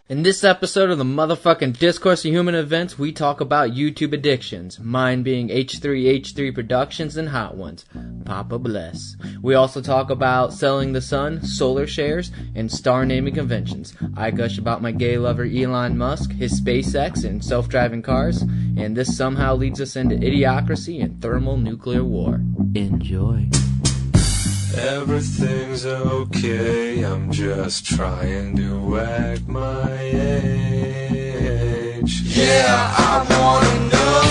In this episode of the motherfucking Discourse of Human Events, we talk about YouTube addictions, mine being H3H3 Productions and Hot Ones. Papa bless. We also talk about selling the sun, solar shares, and star naming conventions. I gush about my gay lover Elon Musk, his SpaceX, and self-driving cars, and this somehow leads us into Idiocracy and thermal nuclear war. Enjoy. Everything's okay, I'm just trying to act my age. Yeah, I wanna know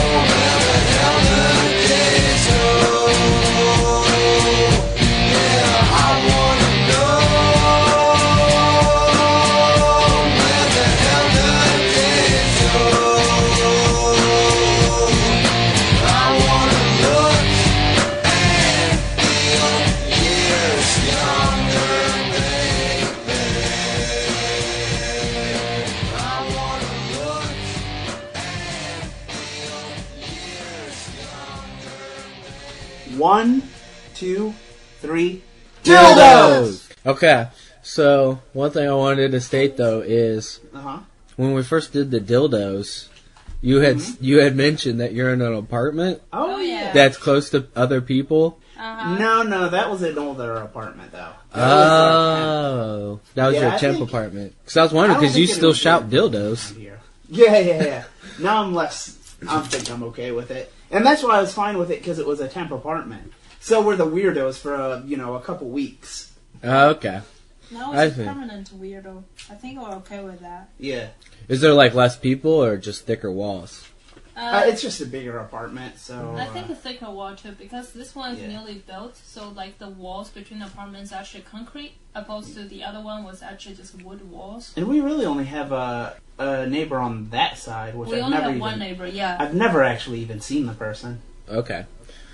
where the hell the days go. Yeah, I wanna know where the hell the days go. I wanna look years younger, baby. I wanna look and feel years younger. 1, 2, 3, dildos! Okay, so one thing I wanted to state though is when we first did the dildos, you had mentioned that you're in an apartment Oh, yeah. that's close to other people. No, that was an older apartment, though. Oh, that was Yeah, your I temp think- apartment. Because I was wondering, I don't because you think it still was shout good. dildos. Here. Yeah. Now I think I'm okay with it. And that's why I was fine with it, because it was a temp apartment. So we're the weirdos for, a couple weeks. Okay. No, I it's a think- permanent weirdo. I think we're okay with that. Yeah. Is there like less people or just thicker walls? It's just a bigger apartment, so... I think a thicker wall too, because this one is Yeah. newly built, so like the walls between the apartments are actually concrete, opposed to the other one was actually just wood walls. And we really only have a neighbor on that side, which We I've only never have even... one neighbor, yeah. I've never actually even seen the person. Okay.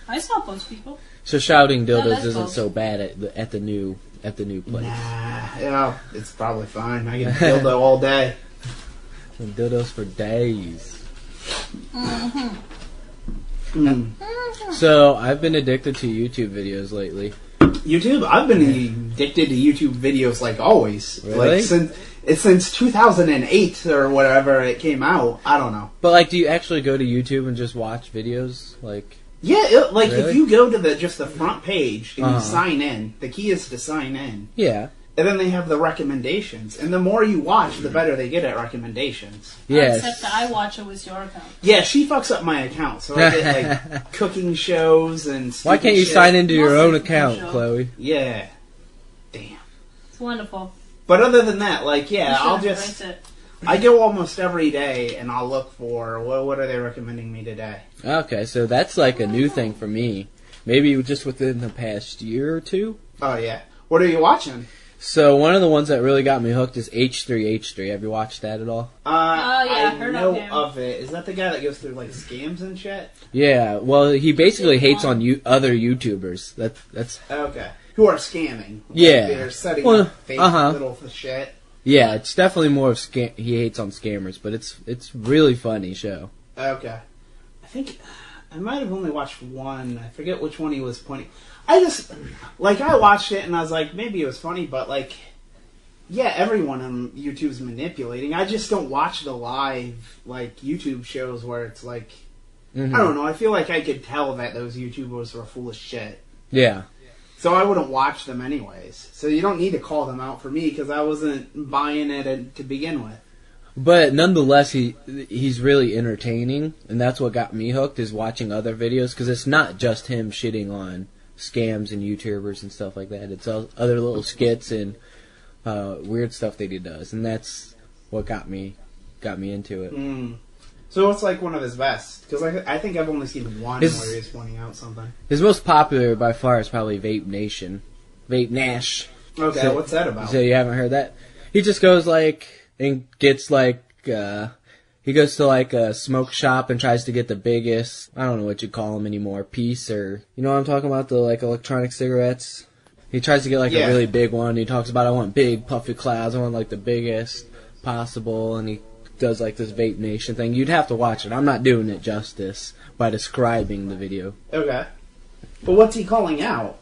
I saw both people. So shouting dildos that's isn't close. so bad at the new place. Nah, it's probably fine. I can dildo all day. And dildos for days. So I've been addicted to YouTube videos lately. YouTube? I've been addicted to YouTube videos like always. Really? Like since 2008 or whatever it came out. I don't know. But like, do you actually go to YouTube and just watch videos? Like, Yeah, Really? if you go to the front page and Uh-huh. you sign in, the key is to sign in. yeah, And then they have the recommendations. And the more you watch, the better they get at recommendations. yes. Except that I watch it with your account. Yeah, she fucks up my account. So I get like cooking shows and Why stupid can't you shit. sign into your Mostly own for account, show. Chloe? Yeah. Damn. It's wonderful. But other than that, like, You yeah, should I'll embrace just... it. I go almost every day, and I'll look for what are they recommending me today. Okay, so that's like a new thing for me. Maybe just within the past year or two. Oh yeah, what are you watching? So one of the ones that really got me hooked is H3H3. Have you watched that at all? Oh, yeah, I heard know of him. of it. Is that the guy that goes through like scams and shit? Yeah. Well, he basically hates on other YouTubers. That's Okay, who are scamming? Like, Yeah. they're setting Well, up fake little shit. yeah. It's definitely more of he hates on scammers, but it's really funny show. Okay, I think I might have only watched one. I forget which one he was pointing. I watched it and I was like, maybe it was funny, but like, yeah, everyone on YouTube's manipulating. I just don't watch the live, like, YouTube shows where it's like, I don't know, I feel like I could tell that those YouTubers were full of shit. Yeah. So I wouldn't watch them anyways. So you don't need to call them out for me because I wasn't buying it to begin with. But nonetheless, he's really entertaining, and that's what got me hooked, is watching other videos, because it's not just him shitting on scams and YouTubers and stuff like that. It's other little skits and weird stuff that he does, and that's what got me into it. So what's like one of his best? Because I think I've only seen one where he's pointing out something. His most popular by far is probably Vape Nash. Okay, So- what's that about? So you haven't heard that? He just goes like and gets like he goes to like a smoke shop and tries to get the biggest, I don't know what you call them anymore, piece, or you know what I'm talking about, the like electronic cigarettes. He tries to get like a really big one. He talks about, I want big puffy clouds, I want like the biggest possible, and he does like this Vape Nation thing. You'd have to watch it. I'm not doing it justice by describing the video. Okay. But what's he calling out?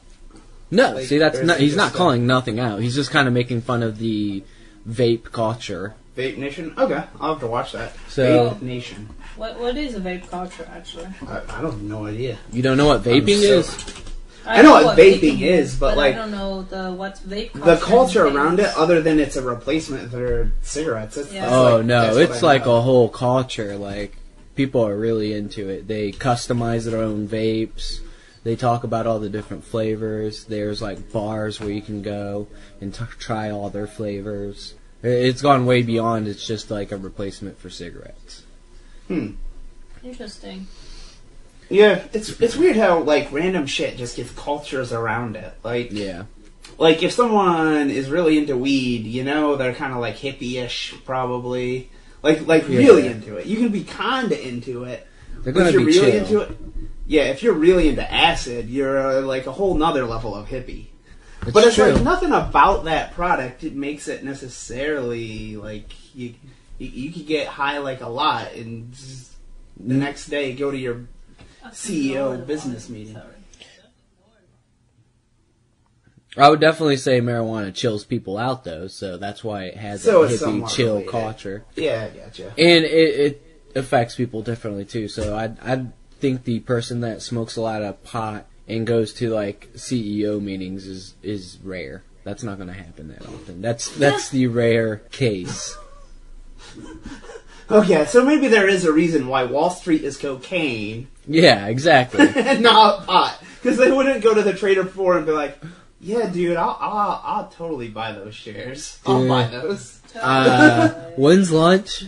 No, Like, see, that's or is not. it He's not just calling nothing out. He's just kind of making fun of the vape culture. Vape Nation? Okay, I'll have to watch that. So- Vape Nation. What is a vape culture, actually? I don't have no idea. You don't know what vaping is? I know what vaping is, but like I don't know what's vape culture. the culture entails. around it, other than it's a replacement for cigarettes. Yeah. Oh like, no, that's what it's I like know. a whole culture. Like people are really into it. They customize their own vapes. They talk about all the different flavors. There's like bars where you can go and try all their flavors. It's gone way beyond. It's just like a replacement for cigarettes. Interesting. Yeah, it's weird how like random shit just gets cultures around it. Like Yeah. like if someone is really into weed, you know, they're kind of like hippie-ish probably. Like really Yeah. into it. You can be kinda into it. They're But gonna if you're be really chill. into it, yeah, if you're really into acid, you're like a whole nother level of hippie. It's But it's true. like nothing about that product. It makes it necessarily like you could get high like a lot and just the next day go to your CEO business meeting. Sorry. I would definitely say marijuana chills people out, though, so that's why it has So that it's hippie somewhat chill related. culture. Yeah, I gotcha. And it affects people differently, too, so I think the person that smokes a lot of pot and goes to, like, CEO meetings is rare. That's not going to happen that often. That's the rare case. Okay, so maybe there is a reason why Wall Street is cocaine Yeah, exactly. and not pot, because they wouldn't go to the trader floor and be like, "Yeah, dude, I'll totally buy those shares. I'll Dude. buy those." When's lunch?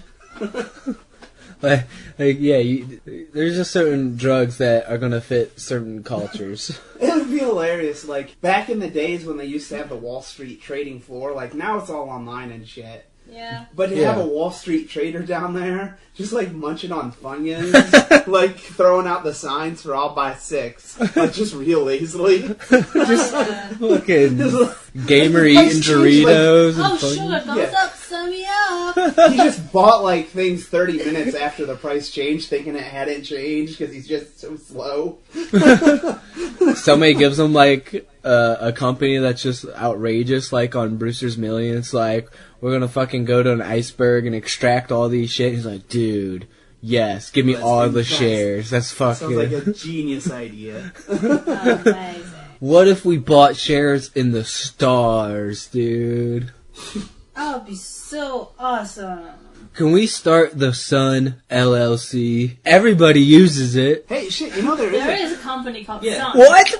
like yeah, there's just certain drugs that are gonna fit certain cultures. It would be hilarious. Like back in the days when they used to have the Wall Street trading floor, like now it's all online and shit. Yeah. But to Yeah. have a Wall Street trader down there, just like munching on Funyuns, like throwing out the signs for "I'll buy 6," like just real lazily. Just fucking Just like- gamer Price eating change, like- Doritos Oh, and sugar fucking. goes Yeah. up, sum me up. he just bought like things 30 minutes after the price changed, thinking it hadn't changed because he's just so slow. Somebody gives them like a company that's just outrageous, like on Brewster's Millions, like we're gonna fucking go to an iceberg and extract all these shit. He's like, dude, yes, give me Let's all the invest. shares. That's fucking. Sounds like a genius idea. Amazing. What if we bought shares in the stars, dude? That would be so awesome. Can we start the Sun LLC? Everybody uses it. Hey, shit, you know there There is is a company called Yeah. Sun. What?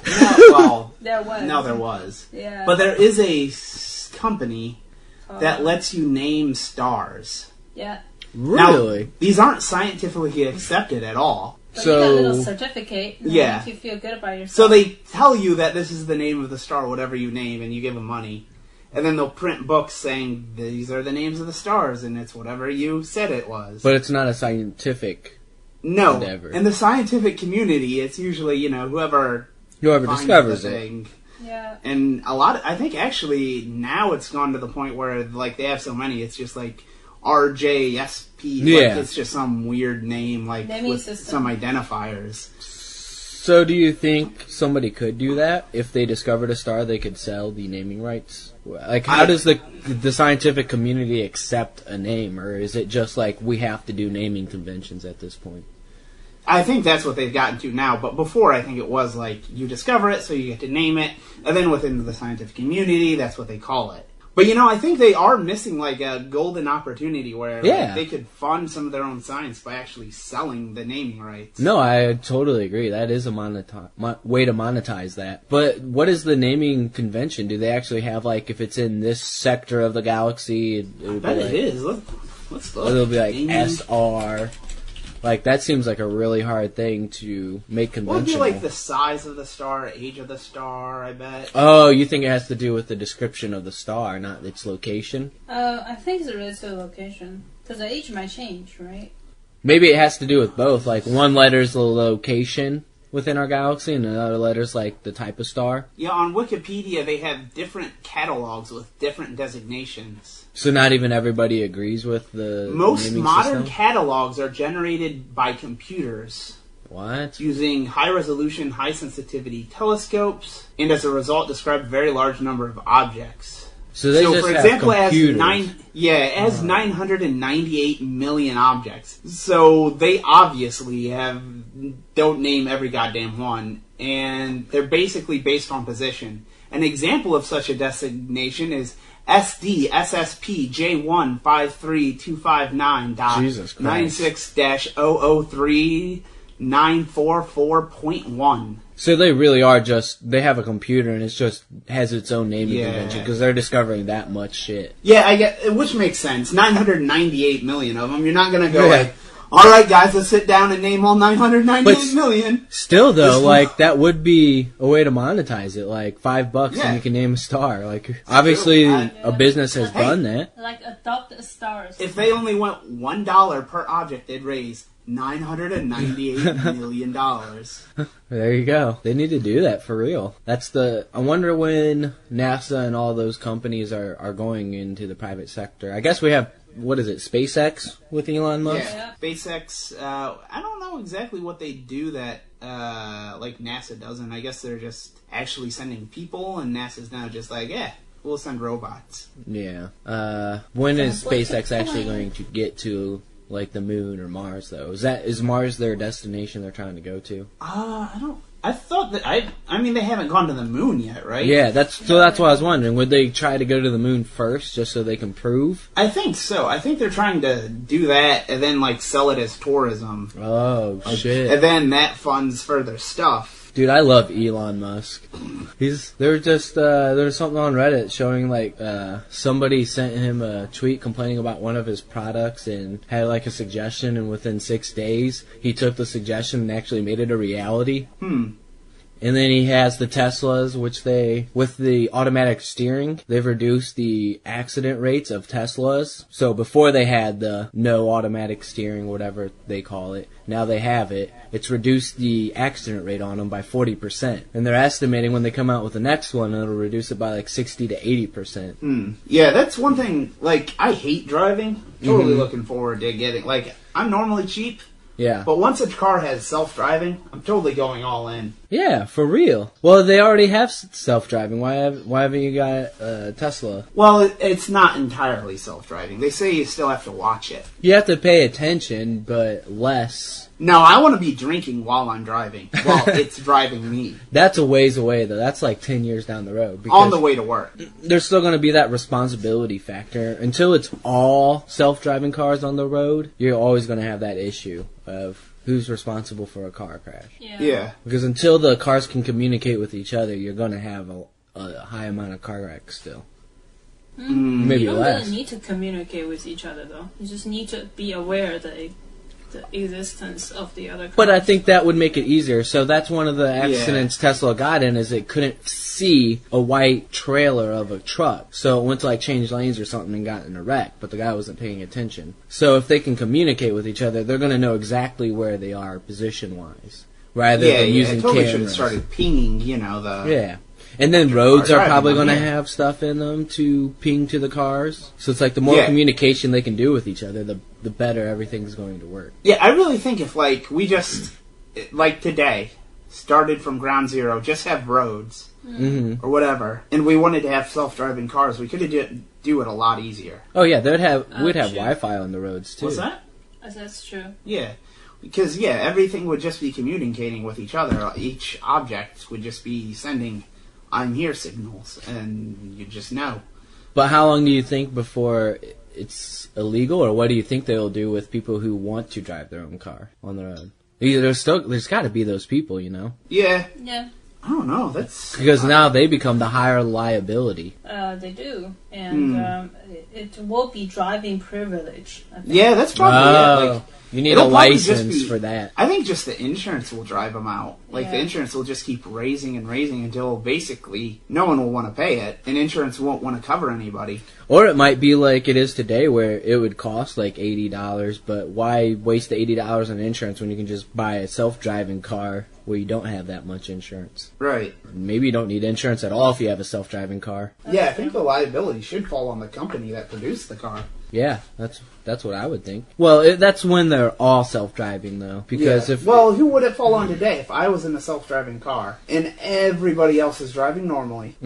well, There was. no, there was. Yeah. But there is a company Oh. that lets you name stars. Yeah. Really? Now, these aren't scientifically accepted at all. But you got a So- little certificate. And Yeah. Make you feel good about yourself. So they tell you that this is the name of the star, whatever you name, and you give them money. And then they'll print books saying these are the names of the stars, and it's whatever you said it was. But it's not a scientific. no, endeavor. in the scientific community, it's usually, whoever Whoever finds discovers the it. thing. Yeah. And a lot, I think actually now it's gone to the point where like they have so many, it's just like RJSP. Yeah. Like, it's just some weird name like Naming with system. some identifiers. So do you think somebody could do that? If they discovered a star, they could sell the naming rights? Like, how does the scientific community accept a name? Or is it just like, we have to do naming conventions at this point? I think that's what they've gotten to now, but before I think it was like you discover it, so you get to name it, and then within the scientific community, that's what they call it. But I think they are missing like a golden opportunity where like, Yeah. they could fund some of their own science by actually selling the naming rights. No, I totally agree. That is a way to monetize that. But what is the naming convention? Do they actually have, like, if it's in this sector of the galaxy, it I would bet be it like, is. Let's look. it'll be like Naming- SR. Like, that seems like a really hard thing to make Well, it'd be conventional. like the size of the star, age of the star, I bet. Oh, you think it has to do with the description of the star, not its location? I think it's related to the location. Because the age might change, right? Maybe it has to do with both. Like, one letter's the location within our galaxy, and another letter's like the type of star. Yeah, on Wikipedia they have different catalogs with different designations. So not even everybody agrees with the Most naming modern system? catalogs are generated by computers. What? using high-resolution, high-sensitivity telescopes, and as a result described a very large number of objects. So they just for have example, computers. it has 998 million objects. So they obviously don't name every goddamn one, and they're basically based on position. An example of such a designation is SD SSP J153259-96-003-944.1. So they really are they have a computer and it just has its own naming Yeah. convention because they're discovering that much shit. Yeah, I get, which makes sense. 998 million of them. You're not gonna go Yeah. like, all right, guys, let's sit down and name all 998 million. Still, though, This- like, that would be a way to monetize it. Like, $5 Yeah. and you can name a star. Like, obviously, a business has done that. Like adopt a star. If they only went $1 per object, they'd raise $998 million. There you go. They need to do that for real. I wonder when NASA and all those companies are going into the private sector. I guess we have, what is it, SpaceX with Elon Musk? Yeah, SpaceX. I don't know exactly what they do that like NASA doesn't. I guess they're just actually sending people, and NASA's now just like, yeah, we'll send robots. Yeah. When is What's the SpaceX actually point? going to get to, like, the moon or Mars, though? Is Mars their destination they're trying to go to? I don't. I thought that I mean, they haven't gone to the moon yet, right? Yeah, that's what I was wondering. Would they try to go to the moon first just so they can prove? I think so. I think they're trying to do that and then like sell it as tourism. Oh, shit. And then that funds further stuff. Dude, I love Elon Musk. There was something on Reddit showing like somebody sent him a tweet complaining about one of his products and had like a suggestion, and within 6 days he took the suggestion and actually made it a reality. And then he has the Teslas, which with the automatic steering, they've reduced the accident rates of Teslas. So before they had the no automatic steering, whatever they call it, now they have it. It's reduced the accident rate on them by 40%. And they're estimating when they come out with the next one, it'll reduce it by like 60 to 80%. Yeah, that's one thing. Like, I hate driving. Totally looking forward to getting. Like, I'm normally cheap. Yeah. But once a car has self-driving, I'm totally going all in. Yeah, for real. Well, they already have self-driving. Why haven't you got Tesla? Well, it's not entirely self-driving. They say you still have to watch it. You have to pay attention, but less. No, I want to be drinking while I'm driving, while it's driving me. That's a ways away, though. That's like 10 years down the road. On the way to work. There's still going to be that responsibility factor. Until it's all self-driving cars on the road, you're always going to have that issue of who's responsible for a car crash. Yeah. Because until the cars can communicate with each other, you're going to have a high amount of car wrecks still. Maybe You don't less. really need to communicate with each other, though. You just need to be aware of the existence of the other cars. But I think that would make it easier. So that's one of the accidents Tesla got in, is it couldn't see a white trailer of a truck. So it went to like change lanes or something and got in a wreck, but the guy wasn't paying attention. So if they can communicate with each other, they're going to know exactly where they are position-wise, rather than using I totally cameras. should have started pinging, the... Yeah. And then roads are driving probably them, going to yeah. have stuff in them to ping to the cars. So it's like the more communication they can do with each other, the better everything's going to work. Yeah, I really think if, like, we just, like today, started from ground zero, just have roads, or whatever, and we wanted to have self-driving cars, we could do it a lot easier. Oh yeah, we'd have Sure. Wi-Fi on the roads too. What's that? That's true. Yeah. Because, everything would just be communicating with each other. Each object would just be sending I'm here signals, and you just know. But how long do you think before it's illegal, or what do you think they'll do with people who want to drive their own car on the road? There's got to be those people, Yeah. Yeah, I don't know. That's because now they become the higher liability. they do. And it will be driving privilege, I think. Yeah, that's probably it. Like, you need a it'll probably just license be- for that. I think just the insurance will drive them out. Like, the Yeah. insurance will just keep raising and raising until basically no one will want to pay it, and insurance won't want to cover anybody. Or it might be like it is today, where it would cost like $80, but why waste the $80 on insurance when you can just buy a self-driving car where you don't have that much insurance. Right. Maybe you don't need insurance at all if you have a self-driving car. Yeah, I think the liability should fall on the company that produced the car. Yeah, that's what I would think. Well, that's when they're all self-driving, though. Because if... Well, who would it fall on today? If I was in a self-driving car and everybody else is driving normally,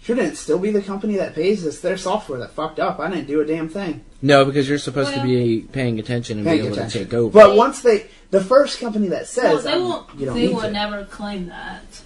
shouldn't it still be the company that pays? It's their software that fucked up. I didn't do a damn thing. No, because you're supposed to be paying attention and being able to take over. But once the first company that says, they will never claim that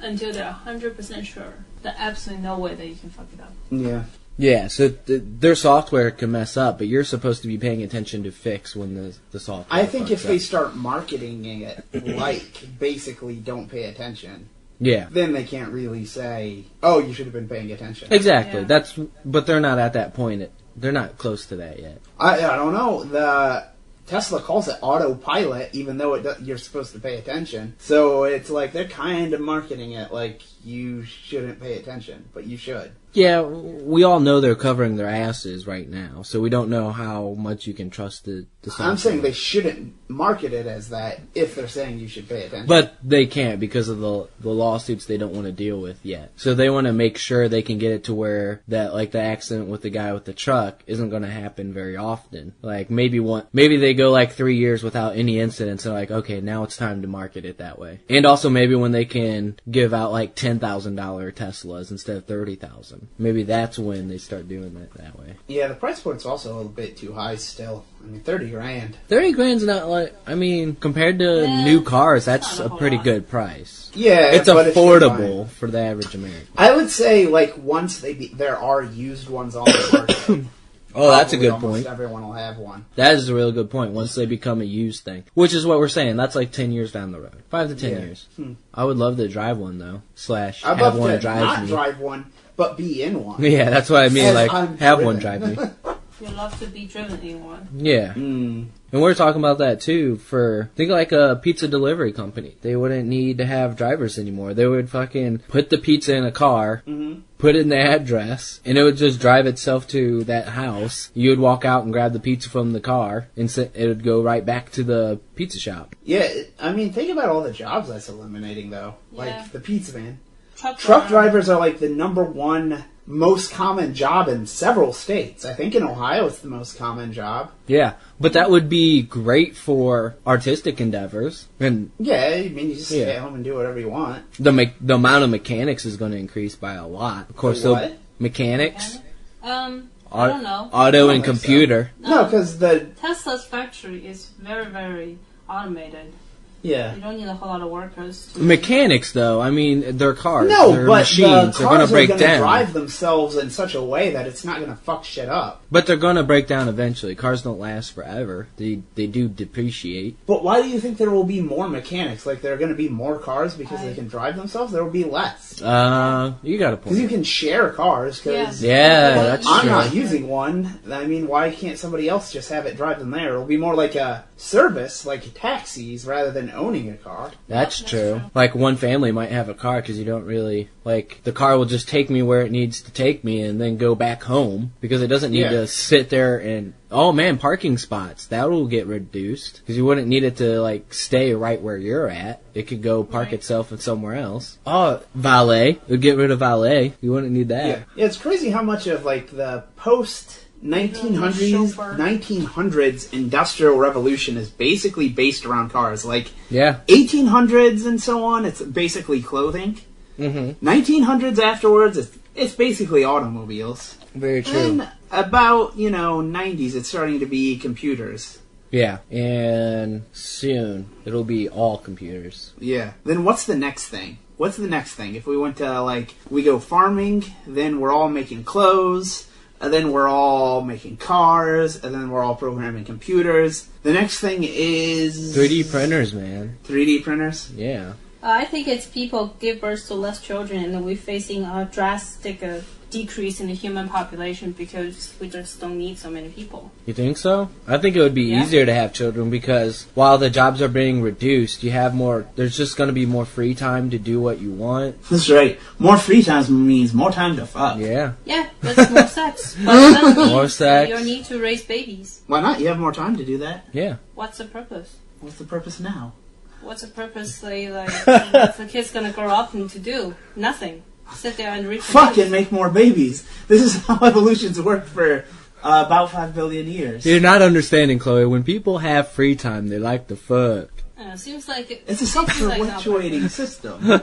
until they're 100% sure. There's absolutely no way that you can fuck it up. Yeah. Yeah, so their software can mess up, but you're supposed to be paying attention to fix when the software I think if they up. start marketing it like basically don't pay attention, yeah, then they can't really say, oh, you should have been paying attention. Exactly. Yeah. But they're not at that point. They're not close to that yet. I don't know. The Tesla calls it autopilot, even though you're supposed to pay attention. So it's like they're kind of marketing it like you shouldn't pay attention, but you should. Yeah, we all know they're covering their asses right now, so we don't know how much you can trust the software. I'm saying they shouldn't market it as that if they're saying you should pay attention. But they can't because of the lawsuits they don't want to deal with yet. So they want to make sure they can get it to where that, like the accident with the guy with the truck isn't going to happen very often. Like maybe they go like 3 years without any incidents and like, okay, now it's time to market it that way. And also maybe when they can give out like $10,000 Teslas instead of 30,000. Maybe that's when they start doing it that way. Yeah, the price point's also a little bit too high still. I mean, 30 grand. 30 grand's not like, I mean, compared to new cars, that's a pretty good price. Yeah, it's but affordable for the average American. I would say, like, once there are used ones on the market. Oh, that's a good almost point. Everyone will have one. That is a real good point. Once they become a used thing. Which is what we're saying. That's like 10 years down the road. 5 to 10 years. I would love to drive one, though. / I'd have love one to drive not me. drive one, but be in one. Yeah, that's what I mean. As Like, I'm have driven. one drive me. You love to be driven in one. Yeah. And we're talking about that too for, think like a pizza delivery company. They wouldn't need to have drivers anymore. They would fucking put the pizza in a car, put in the address, and it would just drive itself to that house. You would walk out and grab the pizza from the car, and it would go right back to the pizza shop. Yeah, I mean, think about all the jobs that's eliminating, though. Yeah. Like, the pizza man. Truck drivers are like the #1 most common job in several states. I think in Ohio it's the most common job. Yeah, but that would be great for artistic endeavors. And yeah, I mean, you just stay at home and do whatever you want. the amount of mechanics is going to increase by a lot. Of course, what? Mechanics. I don't know. Auto and think so. computer. No, because the... Tesla's factory is very, very automated. Yeah. You don't need a whole lot of workers. Mechanics, though, I mean, they're cars. No, they're but machines. the They're going cars to break are going to down. drive themselves in such a way that it's not going to fuck shit up. But they're going to break down eventually. Cars don't last forever. They do depreciate. But why do you think there will be more mechanics? Like, there are going to be more cars because they can drive themselves? There will be less. You got a Because point. you can share cars. Cause Yeah, that's I'm true. not using one. I mean, why can't somebody else just have it drive them there? It'll be more like a service, like taxis, rather than owning a car. That's true. Like, one family might have a car because you don't really... Like, the car will just take me where it needs to take me and then go back home because it doesn't need to sit there and... Oh, man, parking spots. That will get reduced because you wouldn't need it to, like, stay right where you're at. It could go park itself somewhere else. Oh, valet. It would get rid of valet. You wouldn't need that. Yeah, it's crazy how much of, like, the post... 1900s industrial revolution is basically based around cars. Like, 1800s and so on, it's basically clothing. 1900s afterwards, it's basically automobiles. Very true. And about, 90s, it's starting to be computers. Yeah, and soon it'll be all computers. Yeah. Then what's the next thing? What's the next thing? If we went to, like, we go farming, then we're all making clothes... And then we're all making cars, and then we're all programming computers. The next thing is... 3D printers, man. 3D printers? Yeah. I think it's people give birth to less children, and we're facing a drastic decrease in the human population because we just don't need so many people. You think so? I think it would be easier to have children because while the jobs are being reduced, you have more... There's just going to be more free time to do what you want. That's right. More free time means more time to fuck. Yeah. Yeah, that's more sex. But it doesn't mean More sex. your need to raise babies. Why not? You have more time to do that. Yeah. What's the purpose? What's the purpose now? What's the purposely, like, what's the kid's gonna grow up and to do? Nothing. Sit there and reproduce. Fucking make more babies. This is how evolution's worked for about 5 billion years. You're not understanding, Chloe. When people have free time, they like to fuck. Seems like it's a self-perpetuating system.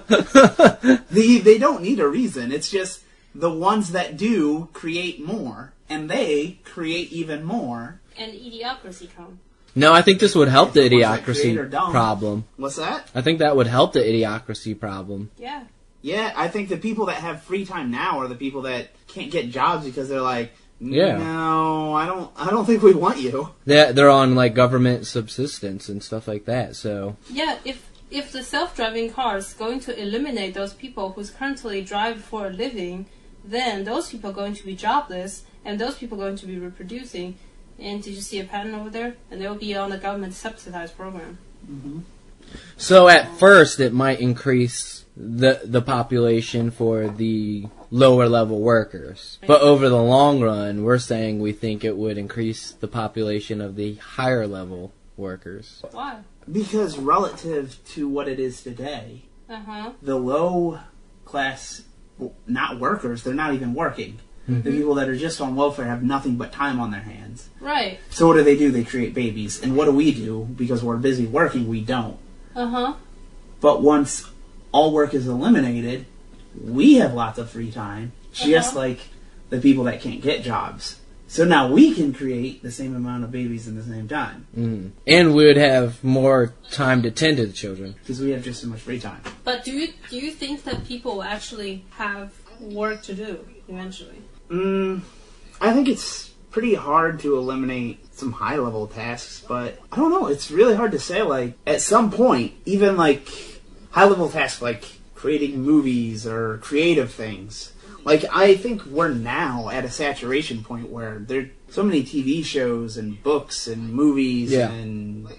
They don't need a reason. It's just the ones that do create more, and they create even more. And idiocracy come. No, I think this would help the Ones that create are idiocracy dumb. problem. What's that? I think that would help the idiocracy problem. Yeah. Yeah, I think the people that have free time now are the people that can't get jobs because they're like, Yeah. no, I don't think we want you. They're on like government subsistence and stuff like that. So Yeah, if the self-driving car is going to eliminate those people who's currently drive for a living, then those people are going to be jobless, and those people are going to be reproducing. And did you see a pattern over there? And they'll be on the government subsidized program. Mm-hmm. So at first it might increase the population for the lower level workers. But over the long run, we're saying we think it would increase the population of the higher level workers. Why? Because relative to what it is today, the low class, not workers, they're not even working. Mm-hmm. The people that are just on welfare have nothing but time on their hands. Right. So what do? They create babies. And what do we do? Because we're busy working, we don't. But once all work is eliminated, we have lots of free time, just like the people that can't get jobs. So now we can create the same amount of babies in the same time. Mm-hmm. And we would have more time to tend to the children. Because we have just so much free time. But do you think that people will actually have work to do eventually? I think it's pretty hard to eliminate some high-level tasks, but I don't know. It's really hard to say. Like, at some point, even like high-level tasks like creating movies or creative things. Like, I think we're now at a saturation point where there are so many TV shows and books and movies and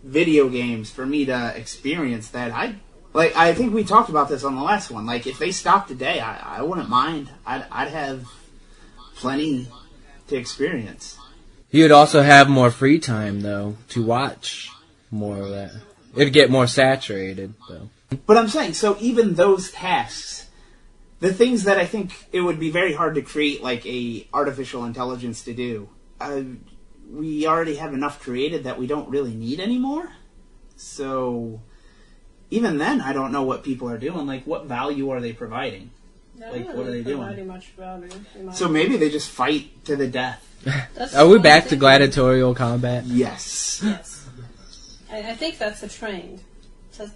video games for me to experience that I think we talked about this on the last one. Like, if they stopped today, I wouldn't mind. I'd have plenty to experience. You'd also have more free time, though, to watch more of that. It'd get more saturated, though. But I'm saying, so even those tasks, the things that I think it would be very hard to create, like a artificial intelligence to do, we already have enough created that we don't really need anymore. So even then, I don't know what people are doing. Like, what value are they providing? Like, what are they doing? Much value, so maybe they just fight to the death. Are we back to gladiatorial combat? Yes. Yes. I think that's a trend.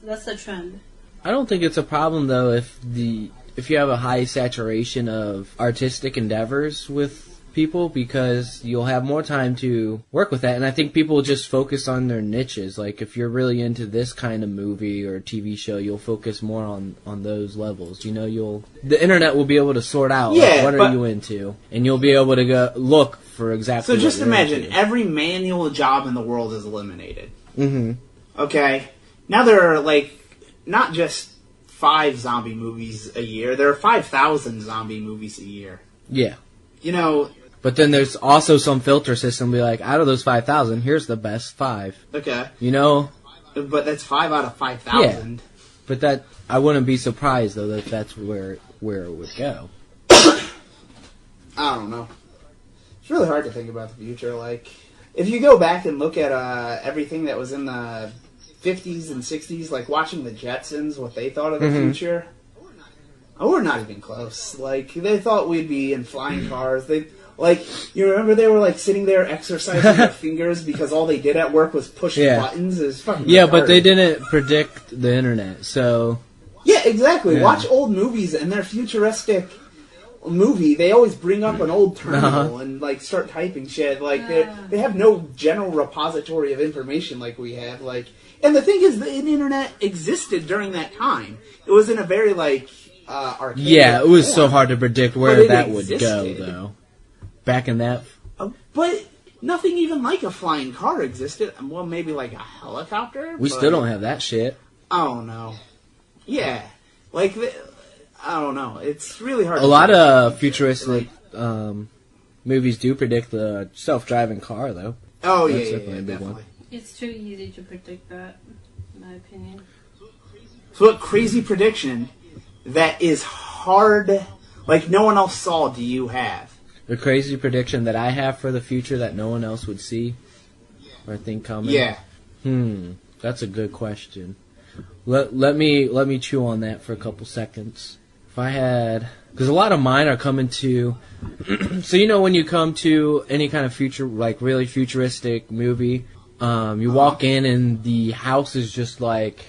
That's a trend. I don't think it's a problem, though, if you have a high saturation of artistic endeavors with people, because you'll have more time to work with that. And I think people just focus on their niches. Like, if you're really into this kind of movie or TV show, you'll focus more on those levels. You know, the internet will be able to sort out what are you into, and you'll be able to go look for exactly. So just what you're imagine into. every manual job in the world is eliminated. Mm-hmm. Okay, now there are like not just 5 zombie movies a year. There are 5,000 zombie movies a year. Yeah. You know. But then there's also some filter system be like, out of those 5,000, here's the best 5. Okay. You know? But that's 5 out of 5,000. Yeah. But I wouldn't be surprised, though, that that's where it would go. I don't know. It's really hard to think about the future. Like, if you go back and look at everything that was in the 50s and 60s, like watching the Jetsons, what they thought of the future, we're not even close. Like, they thought we'd be in flying cars. You remember they were, like, sitting there exercising their fingers because all they did at work was push buttons? It was fucking retarded. But they didn't predict the internet, so... Yeah, exactly. Yeah. Watch old movies, and their futuristic movie, they always bring up an old terminal and, like, start typing shit. Like, they have no general repository of information like we have. Like, and the thing is, the internet existed during that time. It was in a very, like, archaic Yeah, it was form, so hard to predict where that existed. would go, though. Back in that... But nothing even like a flying car existed. Well, maybe like a helicopter? We still don't have that shit. Oh, no. Yeah. Like, I don't know. It's really hard A lot of futuristic movies do predict the self-driving car, though. Oh, That's yeah, definitely a big one. It's too easy to predict that. in my opinion. So what crazy prediction that is hard, like no one else saw, do you have? The crazy prediction that I have for the future that no one else would see or think coming? Yeah. That's a good question. Let me chew on that for a couple seconds. If I had... Because a lot of mine are coming to... So you know when you come to any kind of future, like really futuristic movie, you walk in and the house is just like...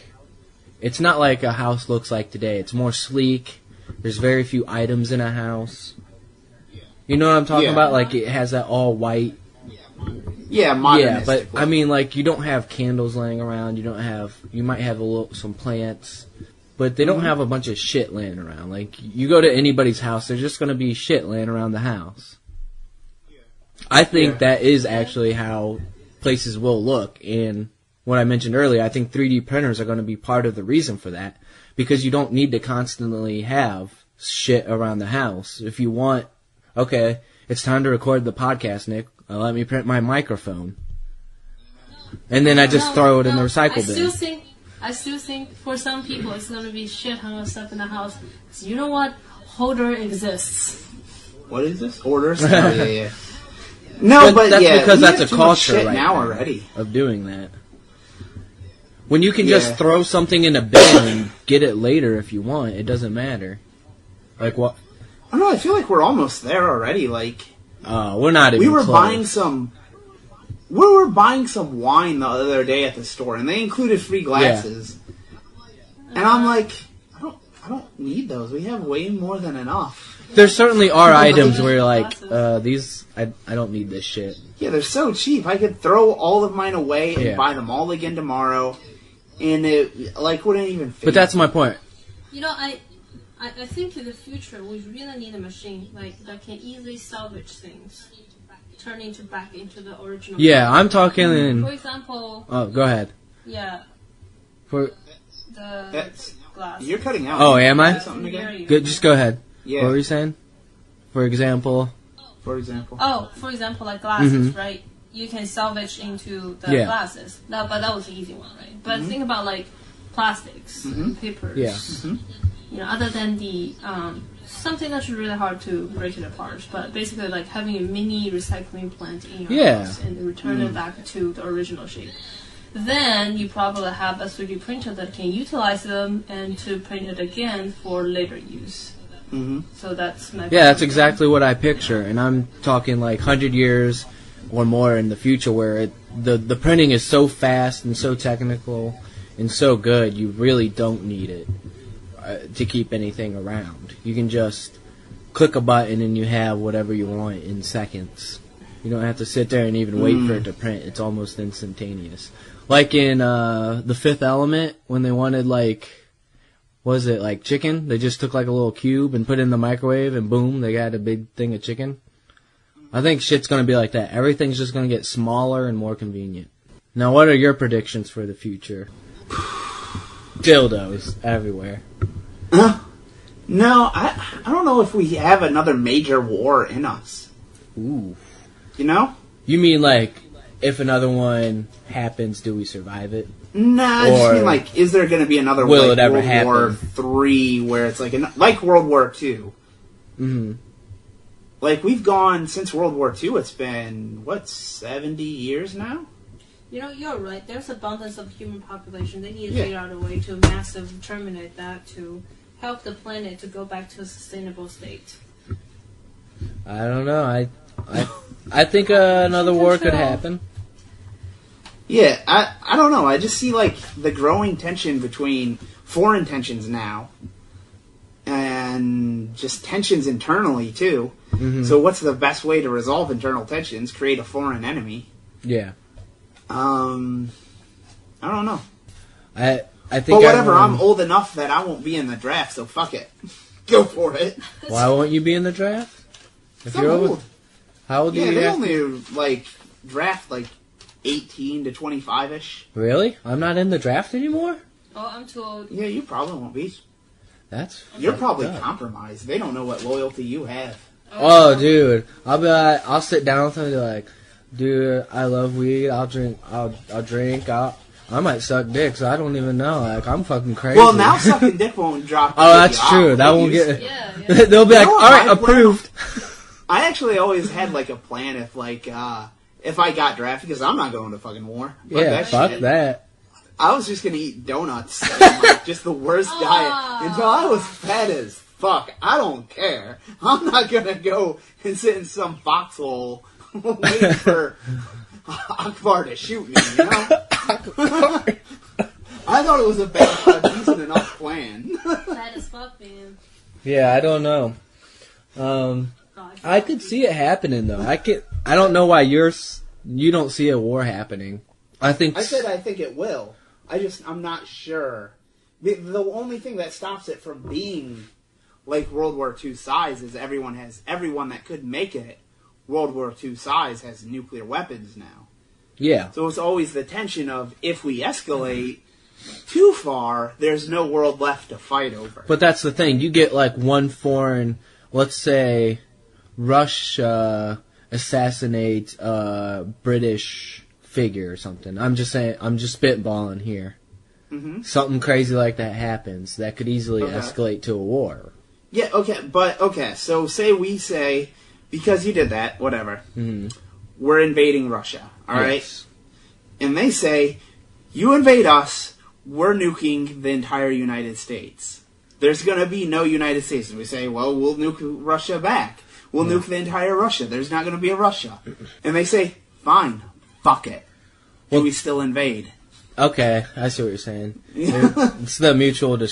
It's not like a house looks like today. It's more sleek. There's very few items in a house. You know what I'm talking about? Like it has that all white... Yeah, modernistic. Yeah, but I mean, like you don't have candles laying around. You might have some plants, but they don't have a bunch of shit laying around. Like you go to anybody's house, there's just going to be shit laying around the house. I think that is actually how places will look. And what I mentioned earlier, I think 3D printers are going to be part of the reason for that, because you don't need to constantly have shit around the house. If you want, okay, it's time to record the podcast, Nick. Let me print my microphone. And then I just throw it in the recycle bin. I still think for some people it's going to be shit hung of stuff in the house. So you know what? Holder exists. What is this? Orders? Yeah. No, but that's because we that's have a too much culture shit right now now already of doing that. When you can just throw something in a bin and get it later if you want, it doesn't matter. Like what? I don't know, I feel like we're almost there already. Like, we're not even close. We were buying some wine the other day at the store, and they included free glasses. Yeah. And I'm like, I don't need those. We have way more than enough. There certainly are items where you're like, these, I don't need this shit. Yeah, they're so cheap. I could throw all of mine away and buy them all again tomorrow, and it wouldn't even fit. But that's my point. You know, I think in the future we really need a machine that can easily salvage things, turning back into the original. Yeah, I'm talking. For example. Oh, go ahead. Yeah. For the glass. You're cutting out. Oh, am I? Good. Just go ahead. Yeah. What were you saying? For example. Like glasses, right? You can salvage into the glasses. But that was the easy one, right? But think about like plastics, papers. Yeah. You know, other than the something that's really hard to break it apart, but basically like having a mini recycling plant in your house and return it back to the original shape. Then you probably have a 3D printer that can utilize them and to print it again for later use. So that's my that's exactly what I picture, and I'm talking like 100 years or more in the future, where the printing is so fast and so technical and so good, you really don't need it to keep anything around. You can just click a button and you have whatever you want in seconds. You don't have to sit there and even wait for it to print. It's almost instantaneous. Like in The Fifth Element, when they wanted chicken? They just took like a little cube and put it in the microwave and boom, they got a big thing of chicken. I think shit's going to be like that. Everything's just going to get smaller and more convenient. Now, what are your predictions for the future? Dildos everywhere. No, I don't know if we have another major war in us. Ooh. You know? You mean like, if another one happens, do we survive it? Nah, I just mean like, is there going to be another World War III where it's like World War II? Mm-hmm. Like, we've gone, since World War II, it's been, 70 years now? You know, you're right. There's abundance of human population. They need to figure out a way to massive terminate that to help the planet to go back to a sustainable state. I don't know. I think another war could happen. Yeah, I don't know. I just see, like, the growing tension between foreign tensions now and just tensions internally, too. Mm-hmm. So what's the best way to resolve internal tensions? Create a foreign enemy. Yeah. I don't know. I think. But whatever. I'm old enough that I won't be in the draft, so fuck it. Go for it. Why won't you be in the draft? If you're old. How old are you? Yeah, they only draft 18 to 25-ish. Really? I'm not in the draft anymore? Oh, I'm too old. Yeah, you probably won't be. You're probably compromised. They don't know what loyalty you have. Oh, dude. I'll sit down with them and be like, dude, I love weed. I'll drink. I'll I might suck dick, so I don't even know. Like, I'm fucking crazy. Well, now sucking dick won't drop. Oh, that's true. That won't get... Yeah. They'll be like, know what alright, my plan- approved. I actually always had like a plan if like if I got drafted, because I'm not going to fucking war. Fuck that. I was just gonna eat donuts, and, like, just the worst diet until I was fat as fuck. I don't care. I'm not gonna go and sit in some foxhole waiting for Akbar to shoot me. You know? I thought it was a decent enough plan. Fat as fuck, man. Yeah, I don't know. I could see it happening though. I don't know why you don't see a war happening. I think it will. I'm not sure. The only thing that stops it from being like World War II size is everyone that could make it World War II size has nuclear weapons now. Yeah. So it's always the tension of if we escalate too far, there's no world left to fight over. But that's the thing. You get like one foreign, let's say, Russia assassinate a British figure or something. I'm just saying. I'm just spitballing here. Mm-hmm. Something crazy like that happens that could easily escalate to a war. Yeah. Okay. So we say because you did that, whatever. Mm-hmm. We're invading Russia. All right. And they say you invade us. We're nuking the entire United States. There's going to be no United States. And we say, well, we'll nuke Russia back. We'll nuke the entire Russia. There's not going to be a Russia. And they say, fine, fuck it. Well, we still invade. Okay, I see what you're saying. It's the mutual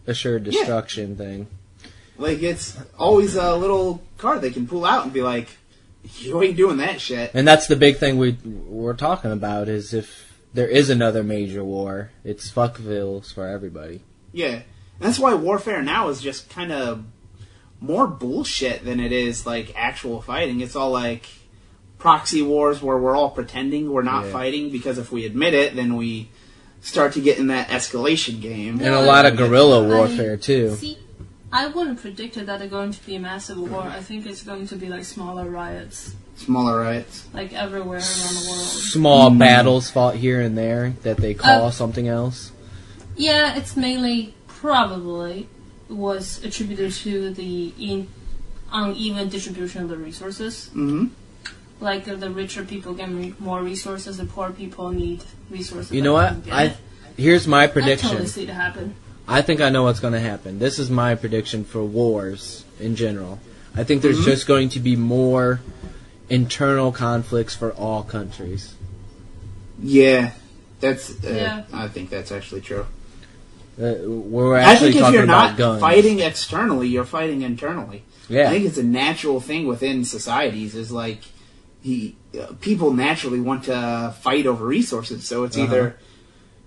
assured destruction thing. Like, it's always a little card they can pull out and be like, you ain't doing that shit. And that's the big thing we're talking about is if there is another major war, it's fuckvilles for everybody. Yeah. And that's why warfare now is just kind of more bullshit than it is, like, actual fighting. It's all, like, proxy wars where we're all pretending we're not fighting, because if we admit it, then we start to get in that escalation game. And a lot of guerrilla warfare, too. See, I wouldn't predict that they're going to be a massive war. I think it's going to be, like, smaller riots. Smaller riots? Like, everywhere around the world. Small battles fought here and there that they call something else? Yeah, it's mainly, probably, was attributed to the uneven distribution of the resources. Mm-hmm. Like, the richer people get more resources, the poor people need resources. You know what? Here's my prediction. I totally see it happen. I think I know what's going to happen. This is my prediction for wars in general. I think there's just going to be more internal conflicts for all countries. Yeah, I think that's actually true. We're actually talking about guns. If you're not fighting externally, you're fighting internally. Yeah. I think it's a natural thing within societies. Is like people naturally want to fight over resources. So it's either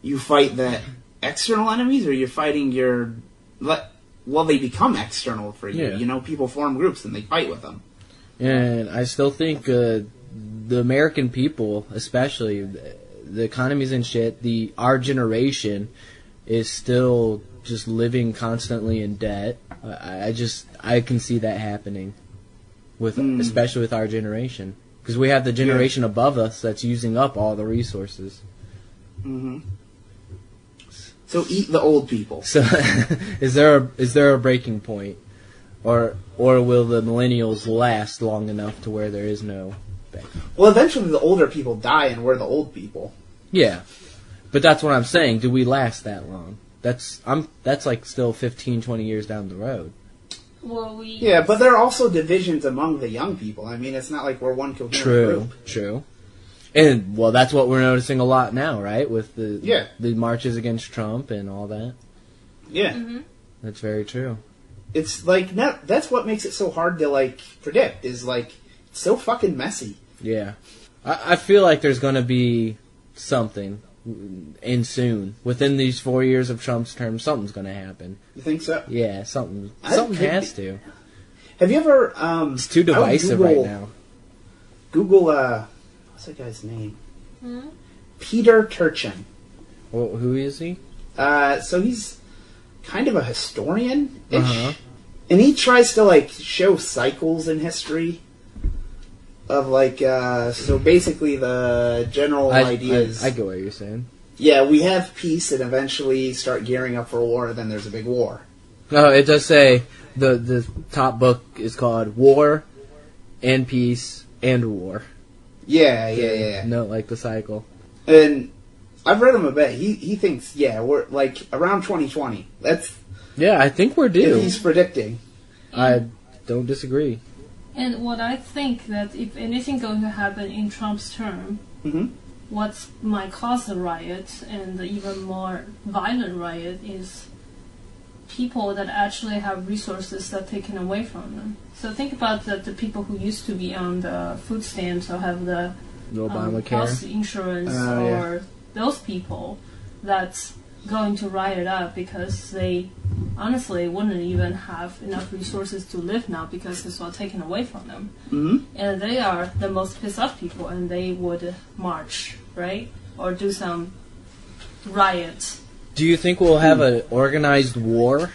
you fight the external enemies, or you're fighting they become external for you. Yeah. You know, people form groups and they fight with them. And I still think the American people, especially, the economy's in shit. Our generation is still just living constantly in debt. I can see that happening, especially with our generation. Because we have the generation above us that's using up all the resources. Mm-hmm. So eat the old people. So, is there a breaking point, or will the millennials last long enough to where there is no? Well, eventually the older people die, and we're the old people. Yeah, but that's what I'm saying. Do we last that long? That's like still 15, 20 years down the road. Well, yeah, but there are also divisions among the young people. I mean, it's not like we're one coherent group. True. And, well, that's what we're noticing a lot now, right? With the marches against Trump and all that. Yeah. Mm-hmm. That's very true. It's like, that's what makes it so hard to, like, predict, is, like, it's so fucking messy. Yeah. I feel like there's going to be something in soon. Within these 4 years of Trump's term, something's going to happen. You think so? Yeah, something has to. Have you ever... it's too divisive right now. Google, what's that guy's name? Peter Turchin. Well, who is he? So he's kind of a historian-ish. And he tries to, like, show cycles in history of, like, so basically the general idea is... I get what you're saying. Yeah, we have peace and eventually start gearing up for war, then there's a big war. No, it does say the top book is called War and Peace and War. Yeah. No, like the cycle. And I've read him a bit. He thinks, we're like around 2020. That's Yeah, I think we're due. he's predicting. I don't disagree. And what I think that if anything going to happen in Trump's term, what might cause a riot and even more violent riot is people that actually have resources that are taken away from them. So think about the people who used to be on the food stamps or have the Obamacare. health insurance or those people that's going to riot up because they honestly wouldn't even have enough resources to live now because it's all taken away from them. And they are the most pissed off people, and they would march, right? Or do some riot. Do you think we'll have an organized war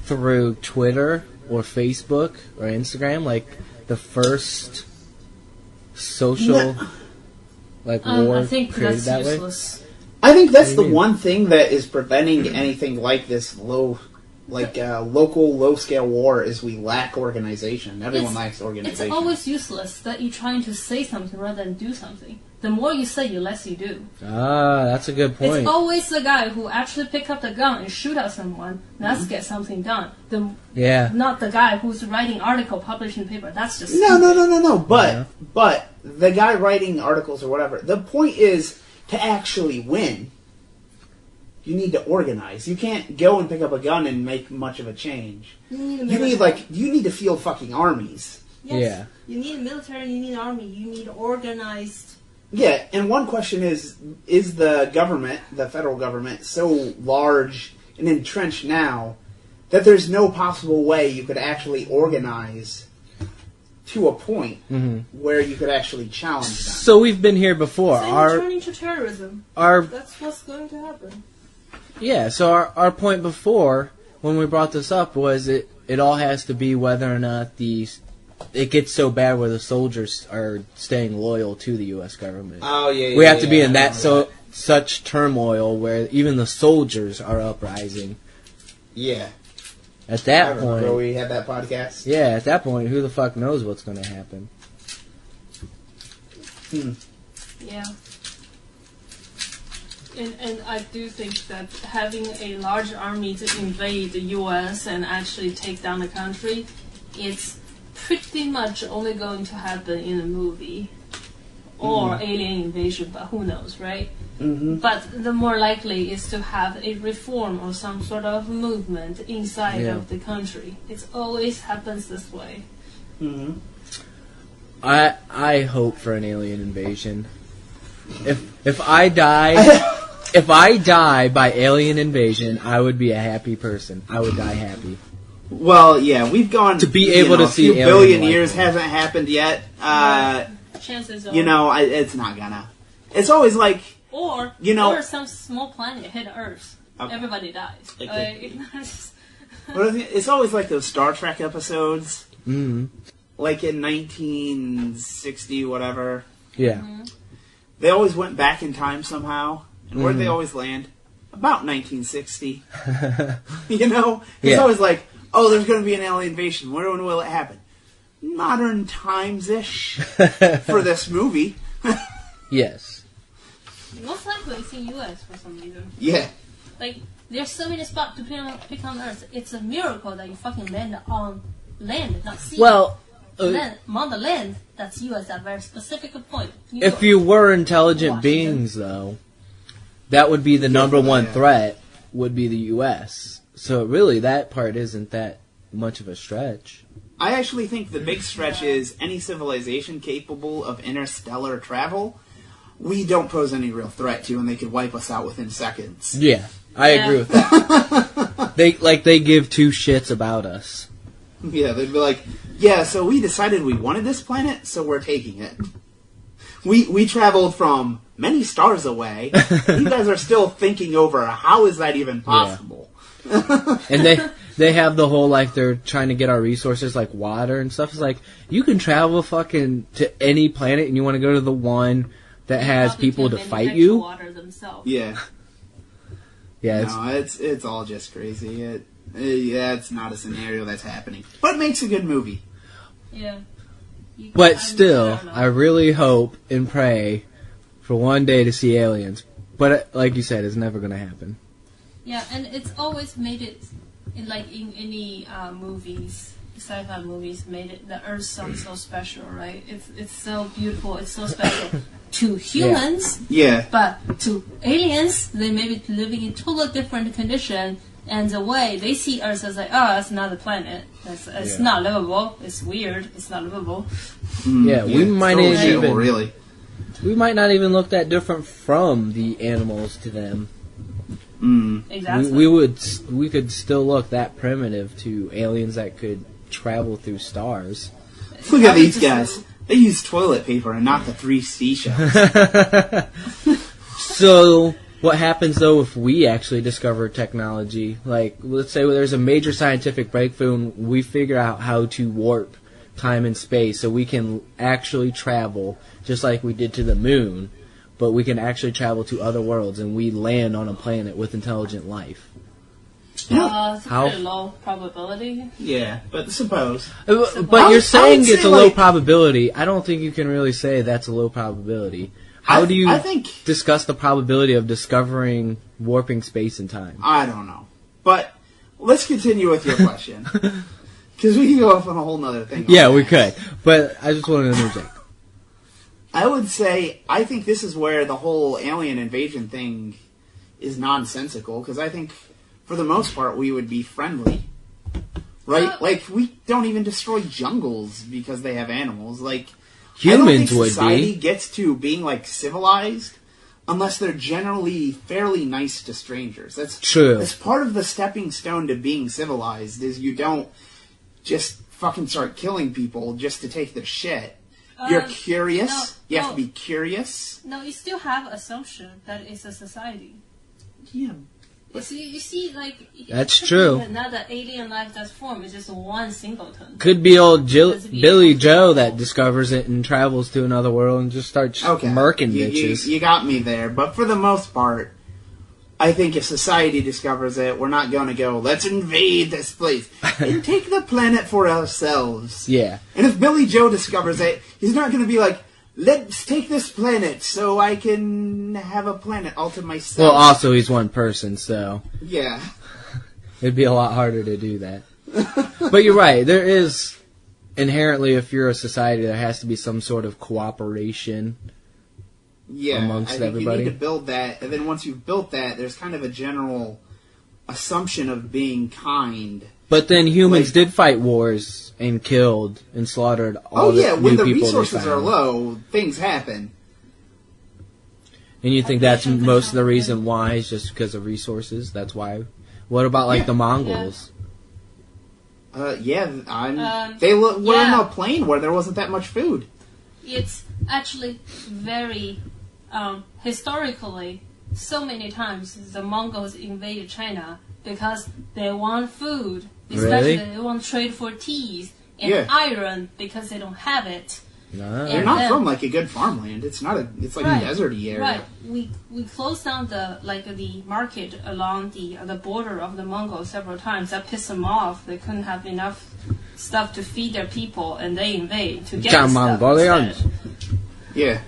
through Twitter or Facebook or Instagram, like the first social war I think created that's that way? useless. I think that's the mean? one thing that is preventing anything like this local, low-scale war is we lack organization. Everyone lacks organization. It's always useless that you're trying to say something rather than do something. The more you say, the less you do. Ah, that's a good point. It's always the guy who actually pick up the gun and shoot at someone. That's get something done. Not the guy who's writing article, publishing paper. That's just No. But the guy writing articles or whatever. The point is to actually win. You need to organize. You can't go and pick up a gun and make much of a change. You need to field fucking armies. Yes. Yeah. You need a military. You need an army. You need organized. Yeah, and one question is the government, the federal government, so large and entrenched now that there's no possible way you could actually organize to a point where you could actually challenge them? So we've been here before. Turning to terrorism. That's what's going to happen. Yeah, so our point before, when we brought this up, was it all has to be whether or not it gets so bad where the soldiers are staying loyal to the U.S. government. Oh, yeah. We have to be in such turmoil where even the soldiers are uprising. Yeah. At that point... Remember we had that podcast? Yeah, at that point, who the fuck knows what's going to happen? Yeah. And I do think that having a large army to invade the U.S. and actually take down the country, it's pretty much only going to happen in a movie or alien invasion, but who knows, right? But the more likely is to have a reform or some sort of movement inside of the country. It always happens this way. I hope for an alien invasion. If I die... If I die by alien invasion, I would be a happy person. I would die happy. Well, yeah, we've gone to be able to see a few billion years hasn't happened yet. Chances are, it's not gonna. It's always like, or some small planet hit Earth, everybody dies. It's always like those Star Trek episodes, like in 1960, whatever. Yeah, they always went back in time somehow. And where'd they always land? About 1960. It's always like, oh, there's going to be an alien invasion. When will it happen? Modern times-ish for this movie. Yes. Most likely it's in U.S. for some reason. Yeah. Like, there's so many spots to pick on Earth. It's a miracle that you fucking land on land, not sea. Well... on the land, that's you at that very specific point. If you were intelligent beings, though... That would be the number one threat, would be the U.S. So really, that part isn't that much of a stretch. I actually think the big stretch is any civilization capable of interstellar travel, we don't pose any real threat to, and they could wipe us out within seconds. Yeah, I agree with that. They give two shits about us. Yeah, they'd be like, yeah, so we decided we wanted this planet, so we're taking it. We traveled from many stars away. You guys are still thinking over how is that even possible? Yeah. And they have the whole, like, they're trying to get our resources, like water and stuff. It's like, you can travel fucking to any planet and you want to go to the one that has Probably people can to fight manufacture you. water themselves. Yeah. Yeah, No, it's all just crazy. It's not a scenario that's happening. But it makes a good movie. Yeah. but still, don't know. I really hope and pray for one day to see aliens. But like you said, it's never going to happen. Yeah, and it's always made it, in any movies, sci-fi movies, made it, the Earth sounds so special, right? It's so beautiful, it's so special to humans, Yeah. but to aliens, they may be living in totally different condition, and the way they see Earth as like, oh, that's another planet. It's not livable. It's weird. It's not livable. Yeah, we might not totally even really. we might not even look that different from the animals to them. Exactly. We could still look that primitive to aliens that could travel through stars. Look at these guys. They use toilet paper and not the 3 seashells. So, what happens though if we actually discover technology? Like, let's say there's a major scientific breakthrough and we figure out how to warp time and space so we can actually travel, just like we did to the moon, but we can actually travel to other worlds and we land on a planet with intelligent life. It's a How- pretty low probability. Yeah, but suppose. But you're saying would it's say, a low like- probability. I don't think you can really say that's a low probability. How do you I think... discuss the probability of discovering warping space and time? I don't know. But let's continue with your question. Because we can go off on a whole nother thing. Yeah, we could. But I just wanted to interject. I would say, I think this is where the whole alien invasion thing is nonsensical. Because I think, for the most part, we would be friendly. Right? Like, we don't even destroy jungles because they have animals. Like, I don't Humans think would society be. gets to being, like, civilized unless they're generally fairly nice to strangers. That's True. That's part of the stepping stone to being civilized, is you don't just fucking start killing people just to take their shit. You're curious. no, You have no. to be curious. No, you still have assumption that it's a society. Yeah. You see, like... That's it could true. be another alien life that's formed. It's just one singleton. Could be old Does it be Billy able to Joe travel? that discovers it and travels to another world and just starts Okay. murking you, bitches. You got me there. But for the most part, I think if society discovers it, we're not going to go, let's invade this place and take the planet for ourselves. Yeah. And if Billy Joe discovers it, he's not going to be like, let's take this planet so I can have a planet all to myself. Well, also he's one person, so Yeah. it'd be a lot harder to do that. But you're right. There is inherently, if you're a society, there has to be some sort of cooperation. Yeah, Amongst I think everybody. you need to build that, and then once you've built that, there's kind of a general assumption of being kind. But then humans Like- did fight wars and killed and slaughtered all Oh the yeah, new when the people they resources are found. low, things happen. And you think that's most of the reason why is just because of resources? That's why. What about like Yeah. the Mongols? They were in yeah. a plane where there wasn't that much food. It's actually very historically, so many times the Mongols invaded China because they want food, especially Really? they want trade for teas and Yeah. iron because they don't have it. No. They're And not then- from like a good farmland. It's not a. It's like Right. a deserty area. Right, we closed down the market along the border of the Mongols several times. That pissed them off. They couldn't have enough stuff to feed their people, and they invade to get Come the stuff Mongolians. instead. Yeah.